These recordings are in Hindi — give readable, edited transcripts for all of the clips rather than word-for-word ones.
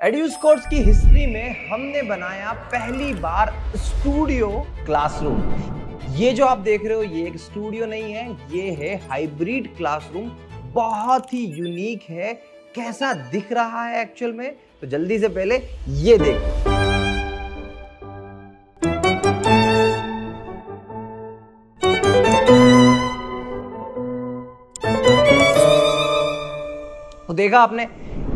एड्यूस कोर्स की हिस्ट्री में हमने बनाया पहली बार स्टूडियो क्लासरूम। ये जो आप देख रहे हो ये एक स्टूडियो नहीं है, ये है हाइब्रिड क्लासरूम। बहुत ही यूनिक है। कैसा दिख रहा है एक्चुअल में, तो जल्दी से पहले ये देखो। तो देखा आपने,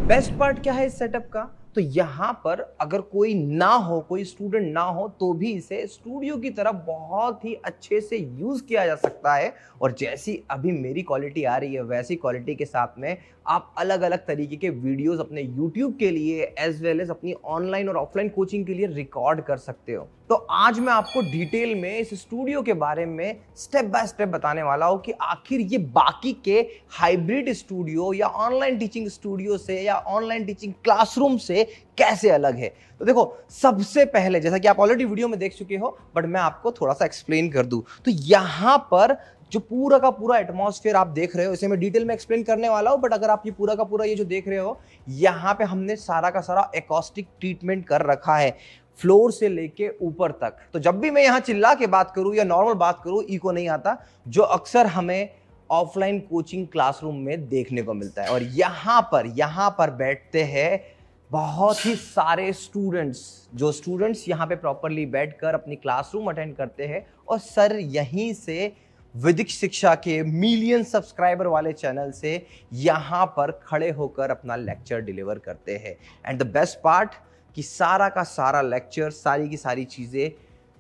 बेस्ट पार्ट क्या है इस सेटअप का, तो यहां पर अगर कोई ना हो, कोई स्टूडेंट ना हो, तो भी इसे स्टूडियो की तरफ बहुत ही अच्छे से यूज किया जा सकता है। और जैसी अभी मेरी क्वालिटी आ रही है वैसी क्वालिटी के साथ में आप अलग अलग तरीके के वीडियोस अपने YouTube के लिए एज वेल एज अपनी ऑनलाइन और ऑफलाइन कोचिंग के लिए रिकॉर्ड कर सकते हो। तो आज मैं आपको डिटेल में इस स्टूडियो के बारे में स्टेप बाय स्टेप बताने वाला हूं कि आखिर ये बाकी के हाइब्रिड स्टूडियो या ऑनलाइन टीचिंग स्टूडियो से या ऑनलाइन टीचिंग क्लासरूम से कैसे अलग है। तो देखो, सबसे पहले जैसा कि आप ऑलरेडी वीडियो में देख चुके हो, बट मैं आपको थोड़ा सा एक्सप्लेन कर दूं। तो यहां पर जो पूरा का पूरा एटमॉस्फेयर आप देख रहे हो, इसे मैं डिटेल में एक्सप्लेन करने वाला हूं, बट अगर आप ये पूरा का पूरा ये जो देख रहे हो, यहां पे हमने सारा का सारा एकॉस्टिक ट्रीटमेंट कर रखा है फ्लोर से लेके ऊपर तक। तो जब भी मैं यहां चिल्ला के बात करूं या नॉर्मल बात करूं, इको नहीं आता, जो अक्सर हमें ऑफलाइन कोचिंग क्लासरूम में देखने को मिलता है। और यहां पर बैठते हैं बहुत ही सारे स्टूडेंट्स यहां पे प्रॉपरली बैठकर अपनी क्लासरूम अटेंड करते हैं। और सर यहीं से वैदिक शिक्षा के मिलियन सब्सक्राइबर वाले चैनल से यहां पर खड़े होकर अपना लेक्चर डिलीवर करते हैं। एंड द बेस्ट पार्ट कि सारा का सारा लेक्चर, सारी की सारी चीजें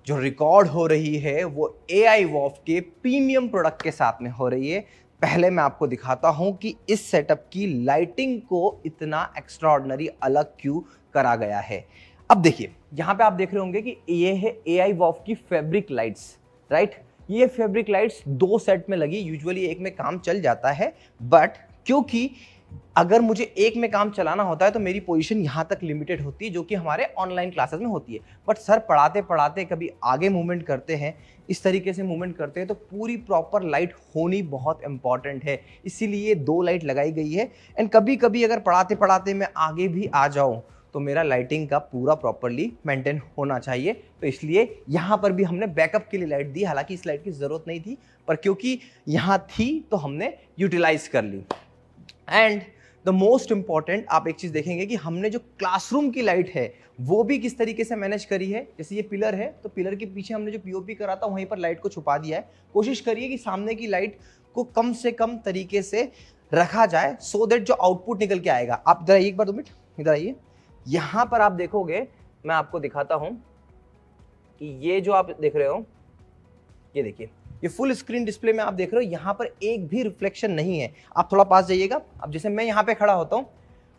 जो रिकॉर्ड हो रही है वो AI वॉफ के प्रीमियम प्रोडक्ट के साथ में हो रही है। पहले मैं आपको दिखाता हूं कि इस सेटअप की लाइटिंग को इतना एक्स्ट्राऑर्डिनरी अलग क्यों करा गया है। अब देखिए, यहां पे आप देख रहे होंगे कि ये है AI वॉफ की फैब्रिक लाइट्स, राइट। ये फैब्रिक लाइट्स 2 सेट में लगी, यूजुअली एक में काम चल जाता है, बट क्योंकि अगर मुझे एक में काम चलाना होता है तो मेरी पोजीशन यहां तक लिमिटेड होती है, जो कि हमारे ऑनलाइन क्लासेस में होती है। बट सर पढ़ाते पढ़ाते कभी आगे मूवमेंट करते हैं, इस तरीके से मूवमेंट करते हैं, तो पूरी प्रॉपर लाइट होनी बहुत इंपॉर्टेंट है, इसीलिए 2 लाइट लगाई गई है। एंड कभी कभी अगर पढ़ाते पढ़ाते मैं आगे भी आ जाऊं तो मेरा लाइटिंग का पूरा प्रॉपरली मेंटेन होना चाहिए। तो इसलिए यहां पर भी हमने बैकअप के लिए लाइट दी। हालांकि इस लाइट की जरूरत नहीं थी, पर क्योंकि यहां थी तो हमने यूटिलाइज कर ली। एंड द मोस्ट इंपॉर्टेंट, आप एक चीज देखेंगे कि हमने जो क्लासरूम की लाइट है वो भी किस तरीके से मैनेज करी है। जैसे ये पिलर है, तो पिलर के पीछे हमने जो पीओपी करा था वहीं पर लाइट को छुपा दिया है। कोशिश करिए कि सामने की लाइट को कम से कम तरीके से रखा जाए, सो दैट जो आउटपुट निकल के आएगा। आप इधर आइए एक बार, 2 मिनट इधर आइए। यहां पर आप देखोगे, मैं आपको दिखाता हूं कि ये जो आप देख रहे हो, ये देखिए, ये फुल स्क्रीन डिस्प्ले में आप देख रहे हो, यहां पर एक भी रिफ्लेक्शन नहीं है। आप थोड़ा पास जाइएगा। अब जैसे मैं यहां पे खड़ा होता हूं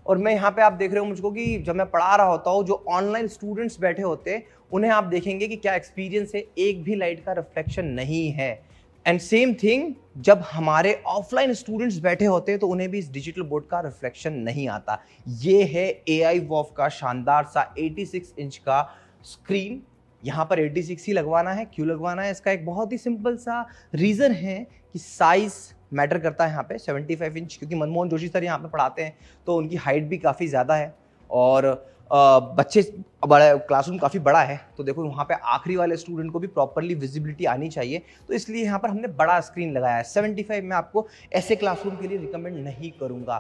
और मैं यहां पे, आप देख रहे हो मुझको कि जब मैं पढ़ा रहा होता हूं, जो ऑनलाइन स्टूडेंट्स बैठे होते हैं उन्हें आप देखेंगे कि क्या एक्सपीरियंस है, एक भी लाइट का रिफ्लेक्शन नहीं है। एंड सेम थिंग जब हमारे ऑफलाइन स्टूडेंट्स बैठे होते हैं तो उन्हें भी इस डिजिटल बोर्ड का रिफ्लेक्शन नहीं आता। ये है AI वॉफ का शानदार सा 86 इंच का स्क्रीन। यहाँ पर 86 ही लगवाना है। क्यों लगवाना है, इसका एक बहुत ही सिंपल सा रीज़न है कि साइज मैटर करता है यहाँ पे। 75 इंच, क्योंकि मनमोहन जोशी सर यहाँ पे पढ़ाते हैं तो उनकी हाइट भी काफ़ी ज़्यादा है और बच्चे बड़ा, क्लासरूम काफ़ी बड़ा है, तो देखो वहाँ पे आखिरी वाले स्टूडेंट को भी प्रॉपरली विजिबिलिटी आनी चाहिए। तो इसलिए यहाँ पर हमने बड़ा स्क्रीन लगाया है। 75 मैं आपको ऐसे क्लासरूम के लिए रिकमेंड नहीं करूँगा।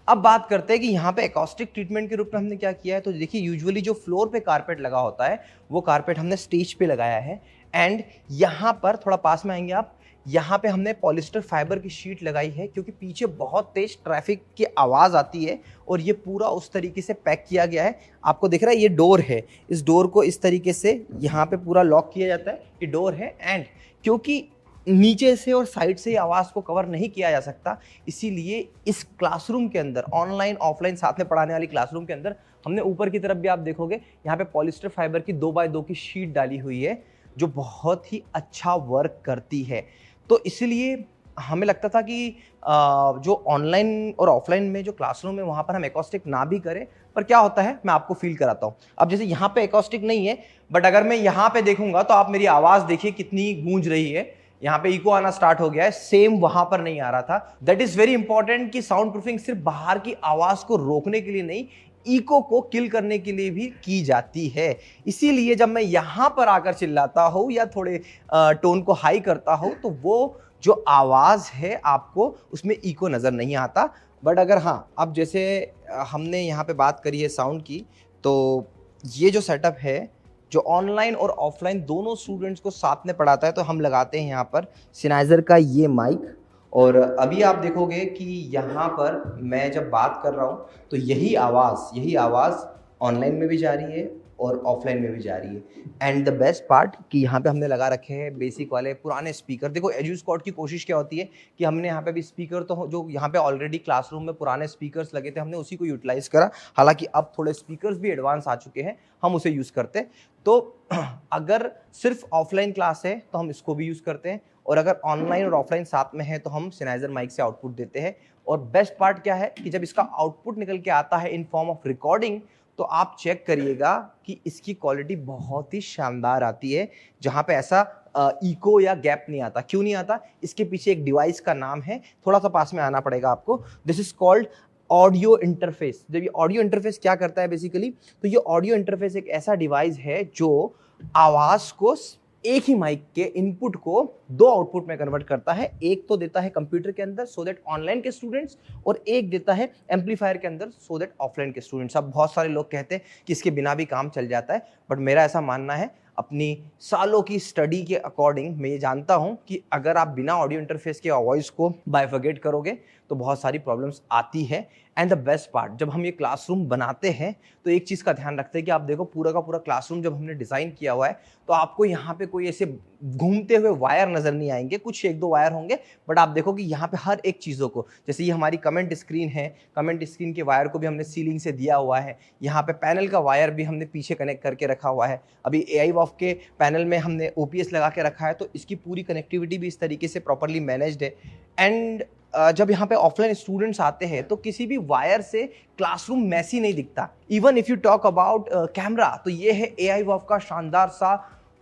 अब बात करते हैं कि यहाँ पे एकॉस्टिक ट्रीटमेंट के रूप में हमने क्या किया है। तो देखिए, यूजुअली जो फ्लोर पे कारपेट लगा होता है वो कारपेट हमने स्टेज पे लगाया है। एंड यहाँ पर थोड़ा पास में आएंगे आप, यहाँ पे हमने पॉलिस्टर फाइबर की शीट लगाई है, क्योंकि पीछे बहुत तेज ट्रैफिक की आवाज़ आती है और ये पूरा उस तरीके से पैक किया गया है। आपको दिख रहा है ये डोर है, इस डोर को इस तरीके से यहाँ पे पूरा लॉक किया जाता है, ये डोर है। एंड क्योंकि नीचे से और साइड से आवाज़ को कवर नहीं किया जा सकता, इसीलिए इस क्लासरूम के अंदर, ऑनलाइन ऑफलाइन साथ में पढ़ाने वाली क्लासरूम के अंदर, हमने ऊपर की तरफ भी आप देखोगे यहाँ पे पॉलिस्टर फाइबर की 2x2 की शीट डाली हुई है, जो बहुत ही अच्छा वर्क करती है। तो इसलिए हमें लगता था कि जो ऑनलाइन और ऑफलाइन में जो क्लासरूम है वहाँ पर हम एकॉस्टिक ना भी करें, पर क्या होता है मैं आपको फील कराता हूँ। अब जैसे यहाँ पे एकॉस्टिक नहीं है, बट अगर मैं यहाँ पे देखूंगा तो आप मेरी आवाज़ देखिए कितनी गूंज रही है। यहाँ पे इको आना स्टार्ट हो गया है, सेम वहां पर नहीं आ रहा था। दैट इज वेरी इंपॉर्टेंट कि साउंड प्रूफिंग सिर्फ बाहर की आवाज को रोकने के लिए नहीं, इको को किल करने के लिए भी की जाती है। इसीलिए जब मैं यहां पर आकर चिल्लाता हूं या थोड़े टोन को हाई करता हूं तो वो जो आवाज है आपको उसमें इको नजर नहीं आता। बट अगर हाँ, अब जैसे हमने यहाँ पे बात करी है साउंड की, तो ये जो सेटअप है जो ऑनलाइन और ऑफलाइन दोनों स्टूडेंट्स को साथ में पढ़ाता है, तो हम लगाते हैं यहाँ पर Sennheiser का ये माइक। और अभी आप देखोगे कि यहाँ पर मैं जब बात कर रहा हूँ तो यही आवाज़ ऑनलाइन में भी जा रही है और ऑफलाइन में भी जा रही है। एंड द बेस्ट पार्ट कि यहाँ पे हमने लगा रखे हैं बेसिक वाले पुराने स्पीकर। देखो एजू स्क्वाड की कोशिश क्या होती है कि हमने यहाँ पे भी स्पीकर तो जो यहाँ पे ऑलरेडी क्लासरूम में पुराने स्पीकर्स लगे थे हमने उसी को यूटिलाइज करा। हालांकि अब थोड़े स्पीकर्स भी एडवांस आ चुके हैं, हम उसे यूज़ करते हैं। तो अगर सिर्फ ऑफलाइन क्लास है तो हम इसको भी यूज़ करते हैं, और अगर ऑनलाइन और ऑफलाइन साथ में है तो हम Sennheiser माइक से आउटपुट देते हैं। और बेस्ट पार्ट क्या है कि जब इसका आउटपुट निकल के आता है इन फॉर्म ऑफ रिकॉर्डिंग, तो आप चेक करिएगा कि इसकी क्वालिटी बहुत ही शानदार आती है, जहां पे ऐसा इको या गैप नहीं आता। क्यों नहीं आता? इसके पीछे एक डिवाइस का नाम है, थोड़ा सा पास में आना पड़ेगा आपको। This is called audio interface. जब ये ऑडियो इंटरफेस क्या करता है बेसिकली, तो ये ऑडियो इंटरफेस एक ऐसा डिवाइस है जो आवाज को एक ही माइक के इनपुट को दो आउटपुट में कन्वर्ट करता है। एक तो देता है कंप्यूटर के अंदर सो दैट ऑनलाइन के स्टूडेंट्स, और एक देता है एम्पलीफायर के अंदर सो दैट ऑफलाइन के स्टूडेंट्स। अब बहुत सारे लोग कहते हैं कि इसके बिना भी काम चल जाता है, बट मेरा ऐसा मानना है, अपनी सालों की स्टडी के अकॉर्डिंग मैं ये जानता हूं कि अगर आप बिना ऑडियो इंटरफेस के वॉइस को बाइफरगेट करोगे तो बहुत सारी प्रॉब्लम्स आती है। एंड द बेस्ट पार्ट, जब हम ये क्लासरूम बनाते हैं तो एक चीज़ का ध्यान रखते हैं कि आप देखो पूरा का पूरा क्लासरूम जब हमने डिज़ाइन किया हुआ है तो आपको यहाँ पे कोई ऐसे घूमते हुए वायर नज़र नहीं आएंगे, कुछ एक दो वायर होंगे, बट आप देखो कि यहाँ पे हर एक चीज़ों को, जैसे ये हमारी कमेंट स्क्रीन है, कमेंट स्क्रीन के वायर को भी हमने सीलिंग से दिया हुआ है। यहाँ पे पैनल का वायर भी हमने पीछे कनेक्ट करके रखा हुआ है। अभी AI-WOF के पैनल में हमने OPS लगा के रखा है, तो इसकी पूरी कनेक्टिविटी भी इस तरीके से प्रॉपरली मैनेज्ड है। एंड जब यहाँ पे ऑफलाइन स्टूडेंट्स आते हैं तो किसी भी वायर से क्लासरूम मैसी नहीं दिखता। Even if you talk about camera, तो ये है AI-WOF का शानदार सा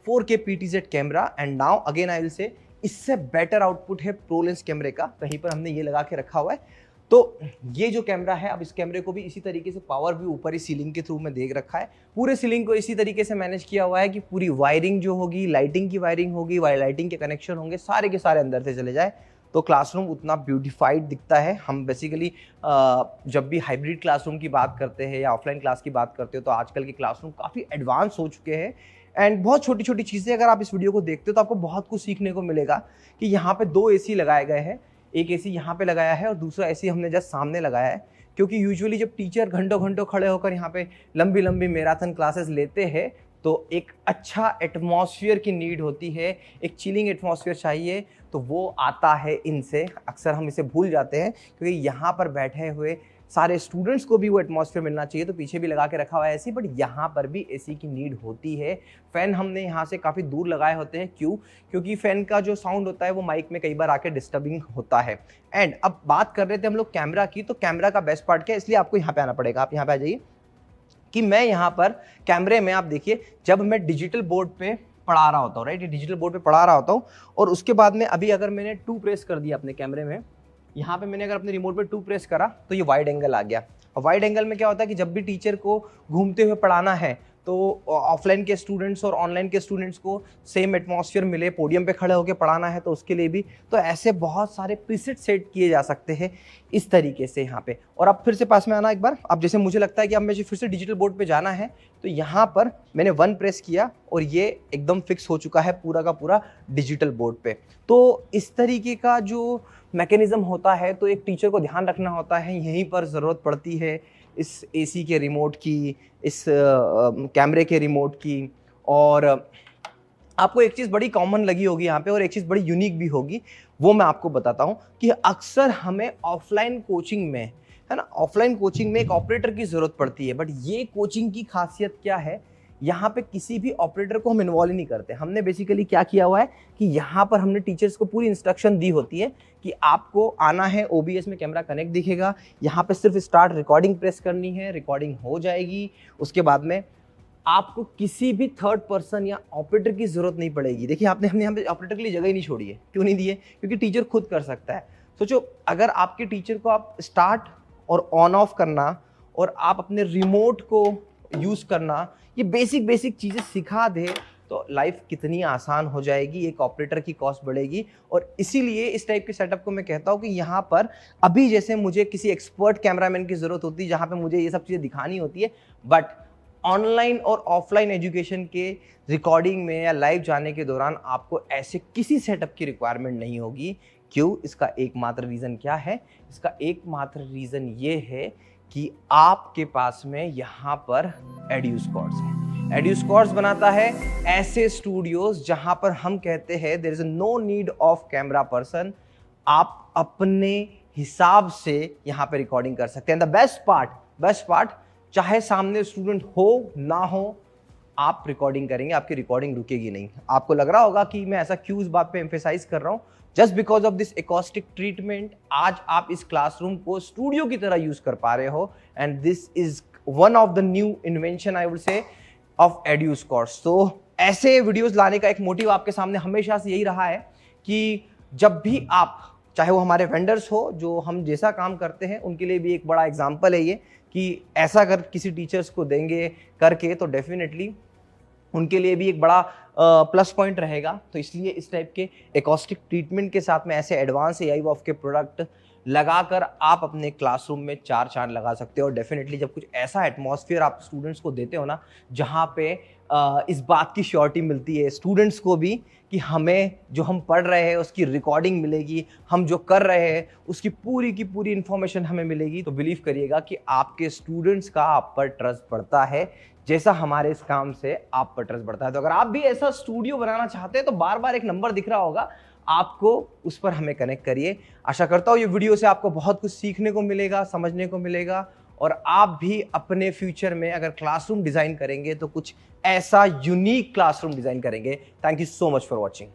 4K PTZ camera. And now again I will say इससे बेटर आउटपुट है ProLens कैमरे का, कहीं पर हमने ये लगा के रखा हुआ है। तो ये जो कैमरा है, अब इस कैमरे को भी इसी तरीके से पावर भी ऊपर ही सीलिंग के थ्रू में देख रखा है। पूरे सीलिंग को इसी तरीके से मैनेज किया हुआ है कि पूरी वायरिंग जो होगी, लाइटिंग की वायरिंग होगी, लाइटिंग के कनेक्शन होंगे, सारे के सारे अंदर से चले जाए तो क्लासरूम उतना ब्यूटीफाइड दिखता है। हम बेसिकली जब भी हाइब्रिड क्लासरूम की बात करते हैं या ऑफलाइन क्लास की बात करते हो तो आजकल के क्लासरूम काफ़ी एडवांस हो चुके हैं। एंड बहुत छोटी छोटी चीज़ें अगर आप इस वीडियो को देखते हो तो आपको बहुत कुछ सीखने को मिलेगा कि यहाँ पे 2 AC लगाए गए हैं, एक AC यहाँ पे लगाया है और दूसरा AC हमने जस्ट सामने लगाया है। क्योंकि यूजुअली जब टीचर घंटों घंटों खड़े होकर यहाँ पे लंबी लंबी मैराथन क्लासेस लेते हैं तो एक अच्छा एटमॉस्फेयर की नीड होती है, एक चिलिंग एटमॉस्फेयर चाहिए, तो वो आता है इनसे। अक्सर हम इसे भूल जाते हैं क्योंकि यहाँ पर बैठे हुए सारे स्टूडेंट्स को भी वो एटमॉस्फेयर मिलना चाहिए, तो पीछे भी लगा के रखा हुआ है एसी, बट यहाँ पर भी एसी की नीड होती है। फ़ैन हमने यहाँ से काफ़ी दूर लगाए होते हैं, क्यों? क्योंकि फ़ैन का जो साउंड होता है वो माइक में कई बार आके डिस्टर्बिंग होता है। एंड अब बात कर रहे थे हम लोग कैमरा की, तो कैमरा का बेस्ट पार्ट क्या है, इसलिए आपको यहाँ पे आना पड़ेगा। आप यहाँ पे आ जाइए कि मैं यहाँ पर कैमरे में, आप देखिए, जब मैं डिजिटल बोर्ड पे पढ़ा रहा होता हूँ, राइट, डिजिटल बोर्ड पे पढ़ा रहा होता हूँ, और उसके बाद में अभी अगर मैंने 2 प्रेस कर दिया अपने कैमरे में, यहाँ पे मैंने अगर अपने रिमोट पे 2 प्रेस करा तो ये वाइड एंगल आ गया। और वाइड एंगल में क्या होता है कि जब भी टीचर को घूमते हुए पढ़ाना है तो ऑफलाइन के स्टूडेंट्स और ऑनलाइन के स्टूडेंट्स को सेम एटमॉस्फेयर मिले, पोडियम पे खड़े होकर पढ़ाना है तो उसके लिए भी, तो ऐसे बहुत सारे प्रीसेट सेट किए जा सकते हैं इस तरीके से यहाँ पे। और अब फिर से पास में आना एक बार। अब जैसे मुझे लगता है कि अब मुझे फिर से डिजिटल बोर्ड पे जाना है, तो यहाँ पर मैंने 1 प्रेस किया और ये एकदम फिक्स हो चुका है पूरा का पूरा डिजिटल बोर्ड पे। तो इस तरीके का जो मैकेनिज्म होता है, तो एक टीचर को ध्यान रखना होता है, यहीं पर ज़रूरत पड़ती है इस एसी के रिमोट की, इस कैमरे के रिमोट की। और आपको एक चीज़ बड़ी कॉमन लगी होगी यहाँ पे और एक चीज़ बड़ी यूनिक भी होगी, वो मैं आपको बताता हूँ कि अक्सर हमें ऑफलाइन कोचिंग में, है ना, ऑफलाइन कोचिंग में एक ऑपरेटर की ज़रूरत पड़ती है। बट ये कोचिंग की खासियत क्या है, यहाँ पे किसी भी ऑपरेटर को हम इन्वॉल्व ही नहीं करते। हमने बेसिकली क्या किया हुआ है कि यहाँ पर हमने टीचर्स को पूरी इंस्ट्रक्शन दी होती है कि आपको आना है, OBS में कैमरा कनेक्ट दिखेगा, यहाँ पे सिर्फ स्टार्ट रिकॉर्डिंग प्रेस करनी है, रिकॉर्डिंग हो जाएगी। उसके बाद में आपको किसी भी थर्ड पर्सन या ऑपरेटर की जरूरत नहीं पड़ेगी। देखिए, आपने हमने यहाँ पे ऑपरेटर के लिए जगह ही नहीं छोड़ी है। क्यों नहीं दी है? क्योंकि टीचर खुद कर सकता है। सोचो, अगर आपके टीचर को आप स्टार्ट और ऑन ऑफ करना और आप अपने रिमोट को यूज़ करना, ये बेसिक चीज़ें सिखा दे तो लाइफ कितनी आसान हो जाएगी, एक ऑपरेटर की कॉस्ट बढ़ेगी। और इसीलिए इस टाइप के सेटअप को मैं कहता हूँ कि यहाँ पर अभी जैसे मुझे किसी एक्सपर्ट कैमरामैन की ज़रूरत होती है जहाँ पे मुझे ये सब चीज़ें दिखानी होती है, बट ऑनलाइन और ऑफलाइन एजुकेशन के रिकॉर्डिंग में या लाइव जाने के दौरान आपको ऐसे किसी सेटअप की रिक्वायरमेंट नहीं होगी। क्यों? इसका एकमात्र रीज़न क्या है? इसका एकमात्र रीज़न ये है कि आपके पास में यहाँ पर एड्यूस्कॉर्स है। एड्यूस्कॉर्स बनाता है ऐसे स्टूडियोज जहाँ पर हम कहते हैं there is no need of camera person, आप अपने हिसाब से यहाँ पे रिकॉर्डिंग कर सकते हैं। द बेस्ट पार्ट चाहे सामने स्टूडेंट हो ना हो, आप रिकॉर्डिंग करेंगे, आपकी रिकॉर्डिंग रुकेगी नहीं। आपको लग रहा होगा कि मैं ऐसा क्यों इस बात पे एम्फेसाइज कर रहा हूँ, just because of this acoustic treatment आज आप इस क्लासरूम को स्टूडियो की तरह यूज कर पा रहे हो। And this is one of the new invention I would say of Eduscores. तो ऐसे वीडियोस लाने का एक मोटिव आपके सामने हमेशा से यही रहा है कि जब भी आप, चाहे वो हमारे वेंडर्स हो जो हम जैसा काम करते हैं, उनके लिए भी एक बड़ा एग्जाम्पल है ये कि ऐसा अगर किसी टीचर्स को देंगे करके तो डेफिनेटली उनके लिए भी एक बड़ा प्लस पॉइंट रहेगा। तो इसलिए इस टाइप के एकॉस्टिक ट्रीटमेंट के साथ में ऐसे एडवांस AI वॉफ के प्रोडक्ट लगाकर आप अपने क्लासरूम में 4 चांद लगा सकते हो। और डेफिनेटली जब कुछ ऐसा एटमॉस्फेयर आप स्टूडेंट्स को देते हो ना, जहाँ पे इस बात की श्योरिटी मिलती है स्टूडेंट्स को भी कि हमें जो हम पढ़ रहे हैं उसकी रिकॉर्डिंग मिलेगी, हम जो कर रहे हैं उसकी पूरी की पूरी इन्फॉर्मेशन हमें मिलेगी, तो बिलीव करिएगा कि आपके स्टूडेंट्स का आप पर ट्रस्ट बढ़ता है, जैसा हमारे इस काम से आप पर ट्रस्ट बढ़ता है। तो अगर आप भी ऐसा स्टूडियो बनाना चाहते हैं तो बार बार एक नंबर दिख रहा होगा, आपको उस पर हमें कनेक्ट करिए। आशा करता हूँ ये वीडियो से आपको बहुत कुछ सीखने को मिलेगा, समझने को मिलेगा, और आप भी अपने फ्यूचर में अगर क्लासरूम डिज़ाइन करेंगे तो कुछ ऐसा यूनिक क्लासरूम डिज़ाइन करेंगे। Thank you so much for watching.